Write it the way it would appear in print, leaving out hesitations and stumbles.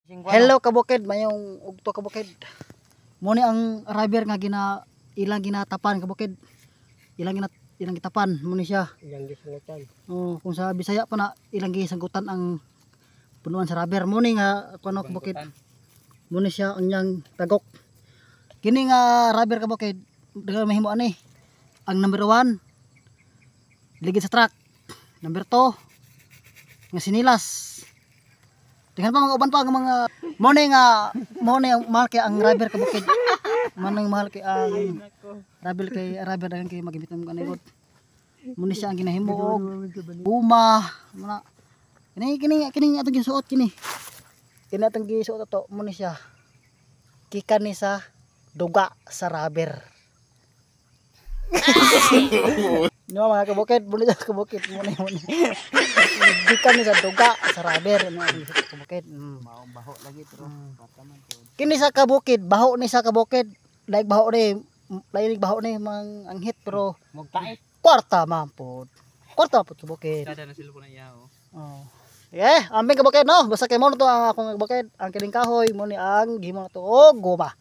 Hello kabukid, mayong ugto kabukid. Muni ang rubber nga ilang ginatapan kabukid. Ilang gitapan muni siya. Ilang gisangutan. Oh, kung sa Bisaya pa na ilang gisagutan ang punuan sa rubber. Muni nga kuno kabukid. Muni siya ang yang tagok. Kini nga rubber kabukid, daghang mahimo ani. Ang number 1 ligid sa truck. Number 2 nga sinilas. Dengan pa mga uban pa ang mga morning ang mahal kay ang rubber kabukid. Manang mahal kay ang rubber dagan kay magamit ng kanilot. Muni siya ang ginahimo og guma mana. Kini atong gisuot kini. Kini atong gisuot ato muni siya. Kikan ni sa duga sa rubber. No mga kabukid, muli sa kabukid muni. Gikan ni sa duga sa rubber ano ang kabukid. Baho lagi pero pataman ko. Kini sa kabukid, baho ni sa kabukid. Laig baho ni mang anghit pero Magtait. kwarta man pod. Kwarta pod kabukid. Kada na sila po na iyaw. Oh. Ambing kabukid no, basta kay mo to ang akong kabukid, ang kining kahoy mo ni ang gihimo na to og guma.